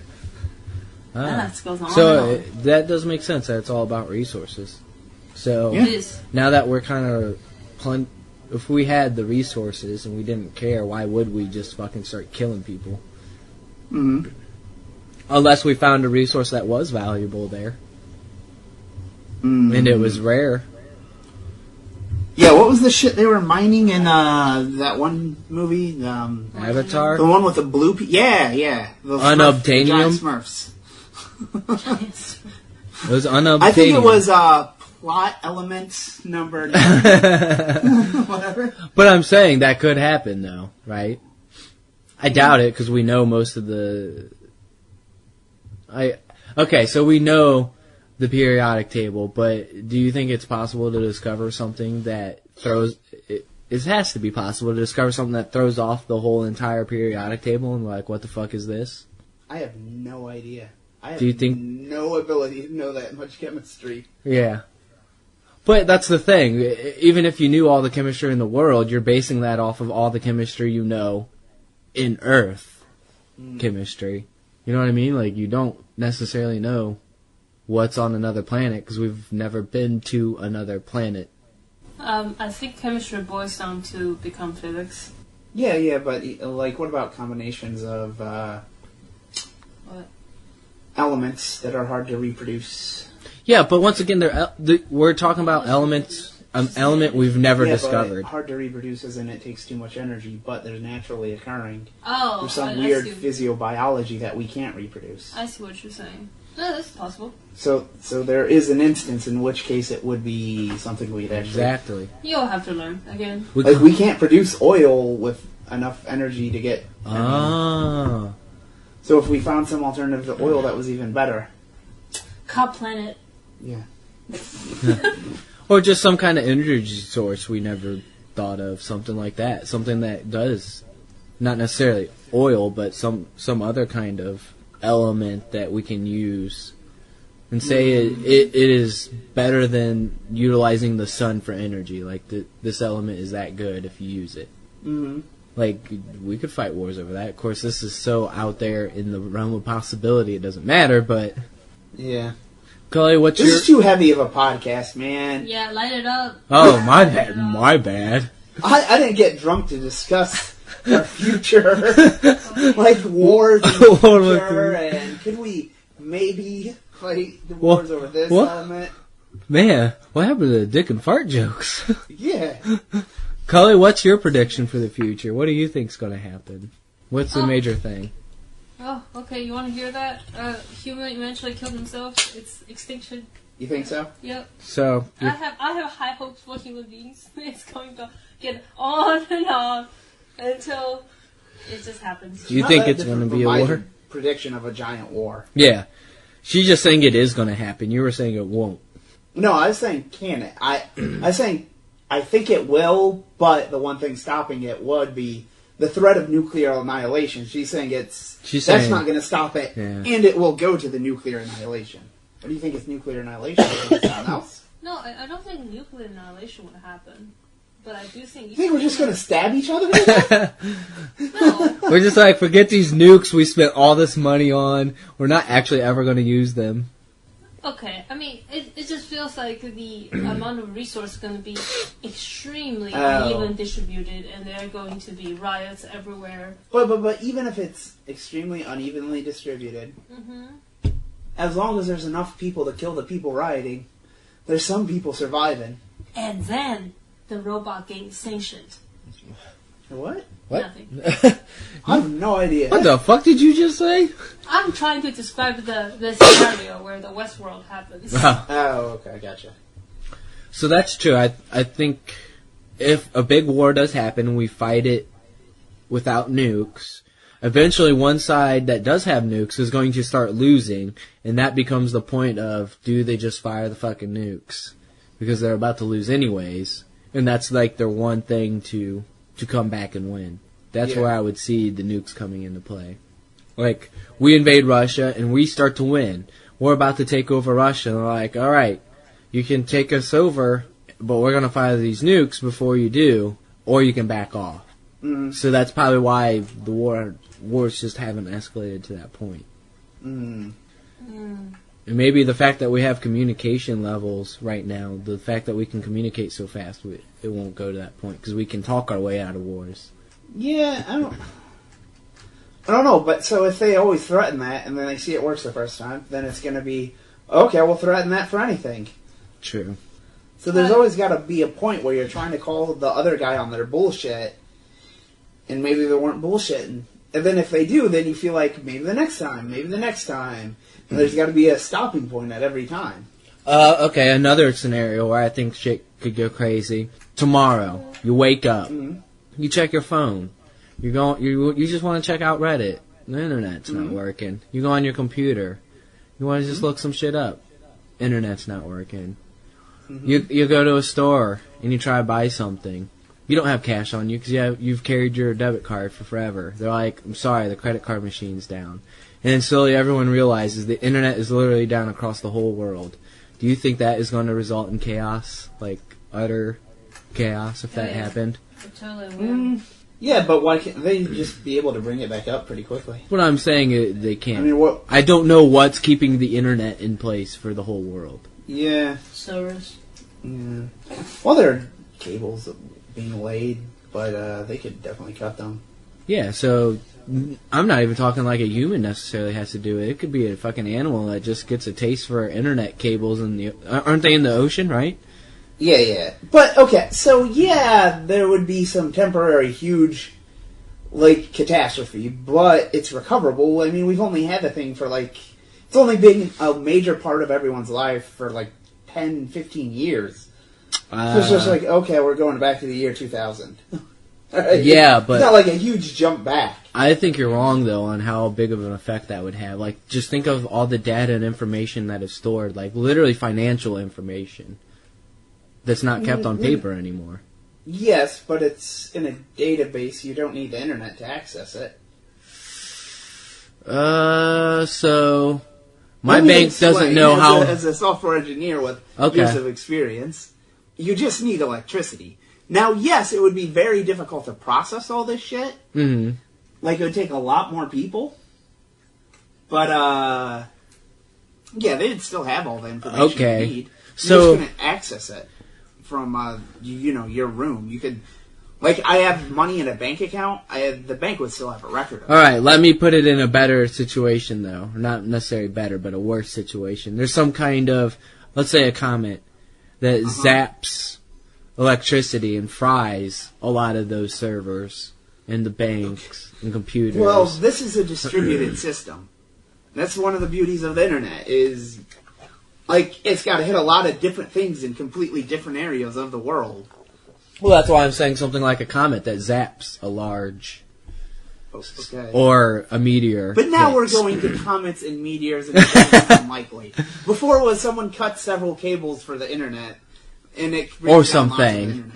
Ah. And that goes on. So and on. that does make sense. That it's all about resources. So Yeah. It is. now that we're kind of, if we had the resources and we didn't care, why would we just fucking start killing people? hmm Unless we found a resource that was valuable there Mm. and it was rare. Yeah. What was the shit they were mining in that one movie? Avatar. The one with the blue. Yeah. The Unobtainium? Smurfs. It was unobtainium. I think it was plot element number 9. Whatever. But I'm saying that could happen, though, right? I doubt it because we know most of the. Okay, so we know the periodic table, but do you think it's possible to discover something that throws? It has to be possible to discover something that throws off the whole entire periodic table and like, what the fuck is this? I have no idea. I have Do you think? no ability to know that much chemistry. Yeah. But that's the thing. Even if you knew all the chemistry in the world, you're basing that off of all the chemistry you know in Earth chemistry. You know what I mean? Like, you don't necessarily know what's on another planet because we've never been to another planet. I think chemistry boils down to become physics. Yeah, but like, what about combinations of What? elements that are hard to reproduce? Yeah, but once again, we're talking about elements. An element we've never discovered. But hard to reproduce as in it takes too much energy, but they're naturally occurring. Oh, There's some I weird see. physiobiology that we can't reproduce. I see what you're saying. No, that's possible. So there is an instance in which case it would be something we'd actually... Exactly. You'll have to learn again. Like, we can't produce oil with enough energy to get... Ah. So if we found some alternative to oil that was even better. Cop Planet. Yeah. Or just some kind of energy source we never thought of. Something like that. Something that does, not necessarily oil, but some other kind of element that we can use. And say it is better than utilizing the sun for energy. Like, this element is that good if you use it. Mm-hmm. Like, we could fight wars over that. Of course, this is so out there in the realm of possibility, it doesn't matter, but... Yeah. Cully, what's This your... is too heavy of a podcast, man. Yeah, light it up. Oh, my bad. My bad. I didn't get drunk to discuss our future. Like, wars in What the was future, it? and could we maybe fight the wars over this what? element? Man, what happened to the dick and fart jokes? Yeah. Cully, what's your prediction for the future? What do you think's going to happen? What's the major thing? Oh, okay, you want to hear that? Human eventually killed himself. It's extinction. You think so? Yep. So, I have high hopes for human beings. It's going to get on and on until it just happens. you Not think that it's going to different be a from my war? prediction of a giant war. Yeah. She's just saying it is going to happen. You were saying it won't. No, I was saying can it. I was saying I think it will, but the one thing stopping it would be the threat of nuclear annihilation. She's saying that's not going to stop it, Yeah. and it will go to the nuclear annihilation. What do you think is nuclear annihilation? Something else? No, I don't think nuclear annihilation would happen. But I do think... You think we're just going to stab each other to death? No. We're just like, forget these nukes we spent all this money on. We're not actually ever going to use them. Okay, I mean, it just feels like the amount of resource is going to be extremely Oh. uneven distributed, and there are going to be riots everywhere. But even if it's extremely unevenly distributed, as long as there's enough people to kill the people rioting, there's some people surviving. And then the robot getting sanctioned. What? What? Nothing. I have no idea. What the fuck did you just say? I'm trying to describe the scenario where the Westworld happens. Oh, okay, gotcha. So that's true. I think if a big war does happen and we fight it without nukes, eventually one side that does have nukes is going to start losing, and that becomes the point of, do they just fire the fucking nukes? Because they're about to lose anyways, and that's like their one thing to come back and win. That's Yeah. where I would see the nukes coming into play. Like, we invade Russia and we start to win. We're about to take over Russia, and they're like, alright, you can take us over, but we're going to fire these nukes before you do, or you can back off. Mm. So that's probably why the wars just haven't escalated to that point. Mm. And maybe the fact that we have communication levels right now, the fact that we can communicate so fast, it won't go to that point, because we can talk our way out of wars. Yeah, I don't know, but so if they always threaten that, and then they see it works the first time, then it's going to be, okay, we'll threaten that for anything. True. So there's always got to be a point where you're trying to call the other guy on their bullshit, and maybe they weren't bullshitting. And then if they do, then you feel like, maybe the next time. And there's got to be a stopping point at every time. Okay, another scenario where I think shit could go crazy. Tomorrow, you wake up, you check your phone, you just want to check out Reddit. The internet's not working. You go on your computer, you want to just look some shit up. Internet's not working. You go to a store and you try to buy something. you don't have cash on you because you've carried your debit card for forever. They're like, I'm sorry, the credit card machine's down. And then slowly everyone realizes the internet is literally down across the whole world. Do you think that is going to result in chaos? Like, utter chaos if that happened? It totally will. Yeah, but why can't they just be able to bring it back up pretty quickly? What I'm saying is they can't. I mean, I don't know what's keeping the internet in place for the whole world. Yeah. Servers. Yeah. Well, there are cables being laid, but they could definitely cut them. Yeah, so I'm not even talking like a human necessarily has to do it. It could be a fucking animal that just gets a taste for internet cables. Aren't they in the ocean, right? Yeah. But, okay, so yeah, there would be some temporary huge, like, catastrophe, but it's recoverable. I mean, we've only had the thing for, like, it's only been a major part of everyone's life for, like, 10, 15 years. So it's just like, okay, we're going back to the year 2000. Right? Yeah, but it's not like a huge jump back. I think you're wrong, though, on how big of an effect that would have. Like, just think of all the data and information that is stored, like, literally financial information that's not kept on paper anymore. Yes, but it's in a database. You don't need the internet to access it. So my bank doesn't know how. As a software engineer with years of experience, you just need electricity. Now, yes, it would be very difficult to process all this shit. Mm-hmm. Like, it would take a lot more people. But, yeah, they'd still have all the information you need. You're just going to access it from, your room. You could, like, I have money in a bank account. The bank would still have a record of it. All right, let me put it in a better situation, though. Not necessarily better, but a worse situation. There's some kind of, let's say a comet that zaps electricity and fries a lot of those servers and the banks and computers. Well, this is a distributed system. That's one of the beauties of the internet is, like, it's got to hit a lot of different things in completely different areas of the world. Well, that's why I'm saying something like a comet that zaps a large Okay. or a meteor. But now we're going to comets and meteors and it's unlikely. Before it was someone cut several cables for the internet and it or something.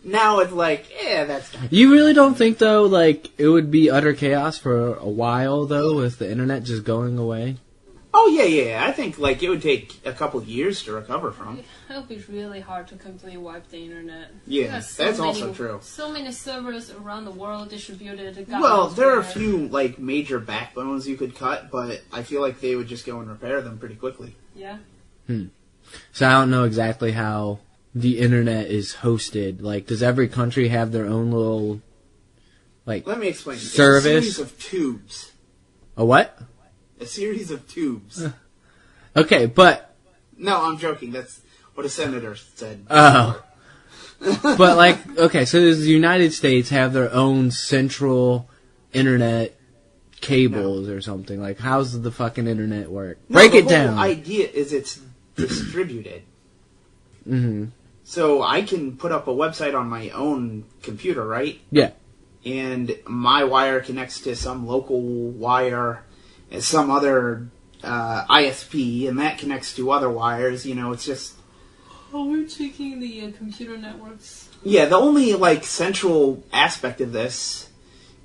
Now it's like, that's not. You really don't think though, like it would be utter chaos for a while though, with the internet just going away? Oh yeah. I think like it would take a couple of years to recover from. It would be really hard to completely wipe the internet. Yeah, that's also true. So many servers around the world distributed. Well, there are a few like major backbones you could cut, but I feel like they would just go and repair them pretty quickly. Yeah. So I don't know exactly how the internet is hosted. Like, does every country have their own little, like, let me explain. service? It's a series of tubes. A what? A series of tubes. Okay, but... No, I'm joking. That's what a senator said. Oh. But, like, okay, so does the United States have their own central internet cables or something? Like, how's the fucking internet work? Break it down. The whole idea is it's distributed. Mm-hmm. So I can put up a website on my own computer, right? Yeah. And my wire connects to some local wire, and some other ISP, and that connects to other wires. You know, it's just... Oh, we're checking the computer networks. Yeah, the only, like, central aspect of this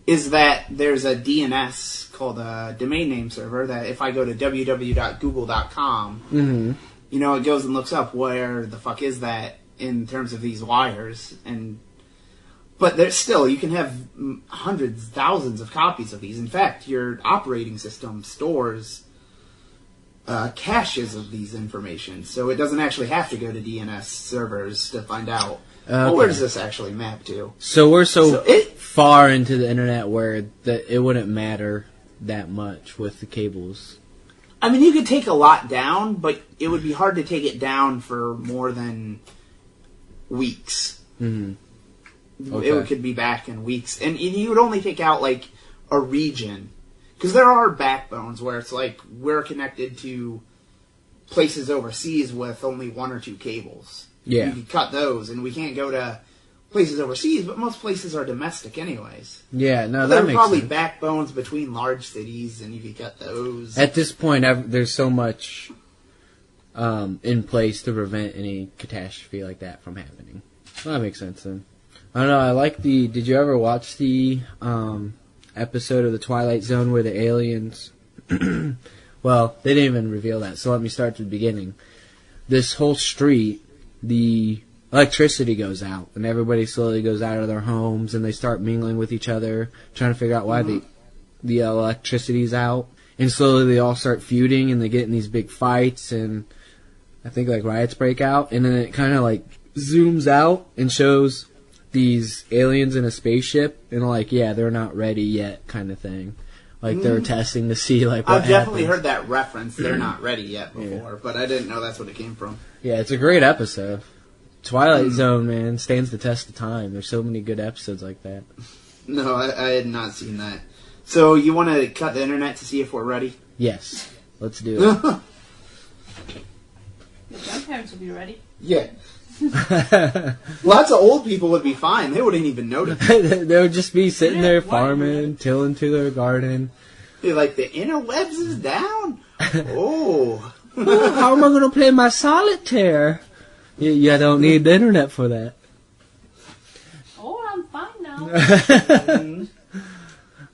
is that there's a DNS called a domain name server that if I go to www.google.com, Mm-hmm. you know, it goes and looks up where the fuck is that in terms of these wires. But there's still, you can have hundreds, thousands of copies of these. In fact, your operating system stores caches of these information, so it doesn't actually have to go to DNS servers to find out. Okay. Well, where does this actually map to? So we're so far into the internet where it wouldn't matter that much with the cables. I mean, you could take a lot down, but it would be hard to take it down for more than weeks. Mm-hmm. Okay. It could be back in weeks. And you would only take out, like, a region. Because there are backbones where it's like, we're connected to places overseas with only one or two cables. Yeah. You could cut those, and we can't go to places overseas, but most places are domestic anyways. Yeah, no, that there are makes probably sense. backbones between large cities, and you could cut those. At this point, there's so much in place to prevent any catastrophe like that from happening. Well, that makes sense then. I don't know. I like the. Did you ever watch the episode of the Twilight Zone where the aliens? Well, they didn't even reveal that. So let me start at the beginning. This whole street, the electricity goes out, and everybody slowly goes out of their homes, and they start mingling with each other, trying to figure out why the electricity's out. And slowly they all start feuding, and they get in these big fights, and I think like riots break out, and then it kind of like zooms out and shows these aliens in a spaceship, and like, yeah, they're not ready yet, kind of thing. Like they're testing to see like what I've definitely happens. heard that reference. They're not ready yet before, but I didn't know that's what it came from. Yeah, it's a great episode. Twilight Zone, man, stands the test of time. There's so many good episodes like that. No, I had not seen that. So you want to cut the internet to see if we're ready? Yes, let's do it. The grandparents will be ready. Yeah. Lots of old people would be fine. They wouldn't even notice. They would just be sitting there Why? farming, tilling to their garden. They're like, the interwebs is down? Oh. Oh, how am I going to play my solitaire? You don't need the internet for that. Oh, I'm fine now.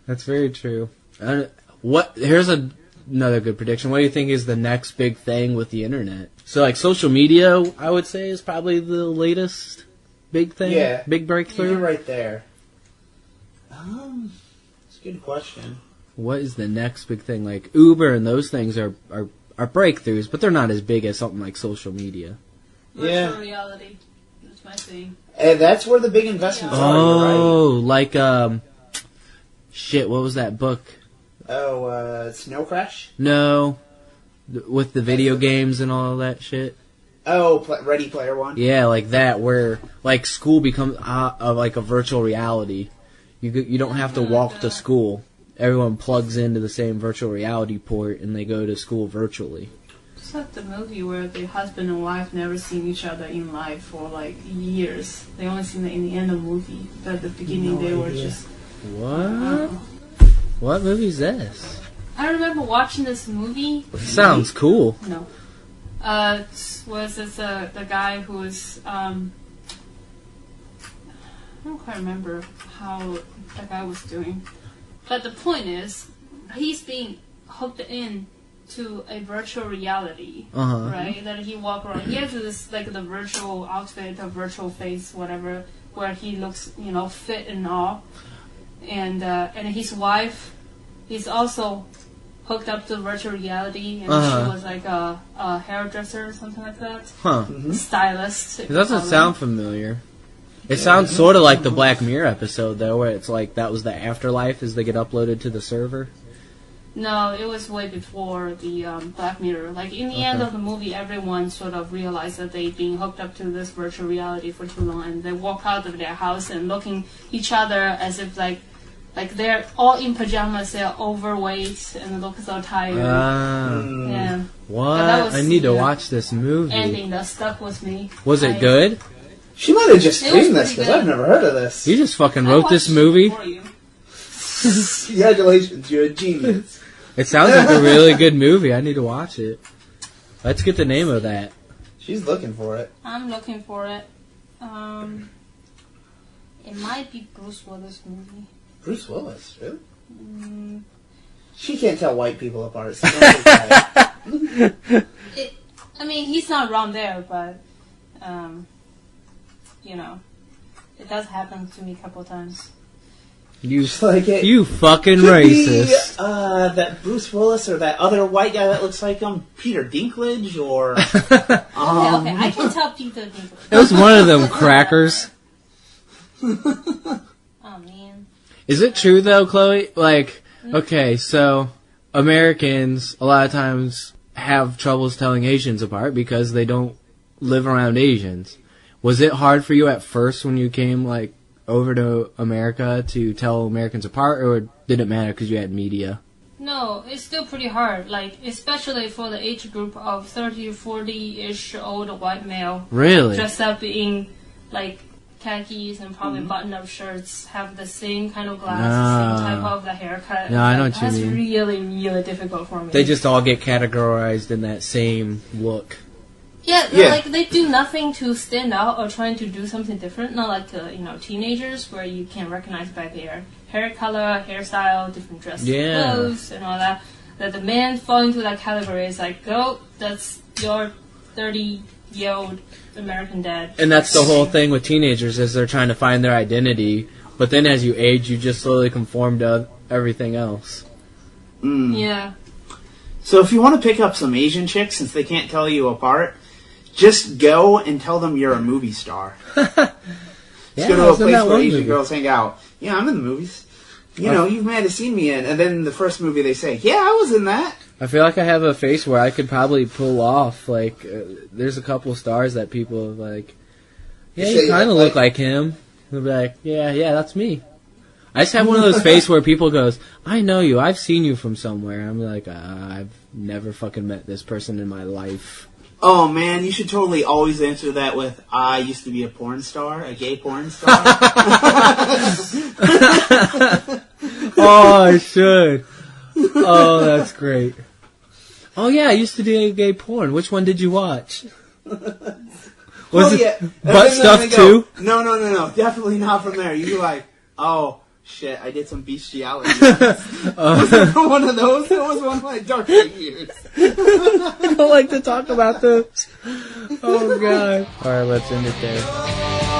That's very true. Here's another good prediction. What do you think is the next big thing with the internet? So, like, social media, I would say, is probably the latest big thing. Yeah. Big breakthrough. You're right there. It's a good question. What is the next big thing? Like, Uber and those things are breakthroughs, but they're not as big as something like social media. Virtual reality. That's my thing. And that's where the big investments are, Oh, like, shit, what was that book? you're right. Oh, Snow Crash? No. With the video games and all that shit. Oh, Ready Player One? Yeah, like that, where like school becomes like a virtual reality. You don't have to walk to school. Everyone plugs into the same virtual reality port, and they go to school virtually. It's like the movie where the husband and wife never seen each other in life for like years. They only seen it in the end of the movie. But at the beginning, they were just. What? What movie is this? I remember watching this movie. Sounds cool. No. Was this the guy who was I don't quite remember how that guy was doing, but the point is he's being hooked in to a virtual reality, right? That he walk around. He has this like the virtual outfit, a virtual face, whatever, where he looks fit and all, and his wife is also hooked up to virtual reality, and she was like a hairdresser or something like that. Huh. Stylist. It doesn't sound familiar. It sounds sort of like the Black Mirror episode, though, where it's like that was the afterlife as they get uploaded to the server. No, it was way before the Black Mirror. Like, in the end of the movie, everyone sort of realized that they've been hooked up to this virtual reality for too long, and they walk out of their house and looking each other as if, like they're all in pajamas, they're overweight, and look so tired. Yeah. What? Was, I need to watch this movie. Ending that stuck with me. Was it good? She might have just It was seen this, pretty because good. I've never heard of this. You just fucking I wrote watched this it movie? for you. Congratulations, you're a genius. It sounds like a really good movie. I need to watch it. Let's get the name of that. She's looking for it. I'm looking for it. It might be Bruce Willis movie. Bruce Willis, really? She can't tell white people apart. So don't I mean, he's not wrong there, but, it does happen to me a couple of times. You like it. You fucking Could racist. Be, that Bruce Willis or that other white guy that looks like him, Peter Dinklage, or Okay, I can tell Peter Dinklage. It was one of them crackers. Oh, man. Is it true, though, Chloe? Like, okay, so Americans a lot of times have troubles telling Asians apart because they don't live around Asians. Was it hard for you at first when you came, like, over to America to tell Americans apart, or did it matter because you had media? No, it's still pretty hard, like, especially for the age group of 30, 40-ish old white male. Really? Dressed up in, like, khakis and probably button-up shirts, have the same kind of glasses, same type of the haircut. No, I know what you That's mean. really, really difficult for me. They just all get categorized in that same look. Yeah, Yeah. like they do nothing to stand out or trying to do something different. Not like teenagers where you can recognize by their hair color, hairstyle, different dress clothes, and all that. That the man fall into that category is like, go, that's your 30-year-old American dad. And that's the whole thing with teenagers is they're trying to find their identity, but then as you age, you just slowly conform to everything else. Yeah. So if you want to pick up some Asian chicks, since they can't tell you apart, just go and tell them you're a movie star. Just go to a place where Asian girls hang out. Yeah, I'm in the movies. You might have seen me in. And then the first movie they say, yeah, I was in that. I feel like I have a face where I could probably pull off, like, there's a couple stars that people are like, yeah, you kind of look like him. They'll be like, yeah, that's me. I just have one of those faces where people goes, I know you, I've seen you from somewhere. I'm like, I've never fucking met this person in my life. Oh, man, you should totally always answer that with, I used to be a porn star, a gay porn star. Oh, I should. Oh, that's great. Oh, yeah, I used to do gay porn. Which one did you watch? Was it butt stuff, too? No. Definitely not from there. You'd be like, oh, shit, I did some bestiality. Was it from one of those? It was one of my darker years. I don't like to talk about those. Oh, God. All right, let's end it there.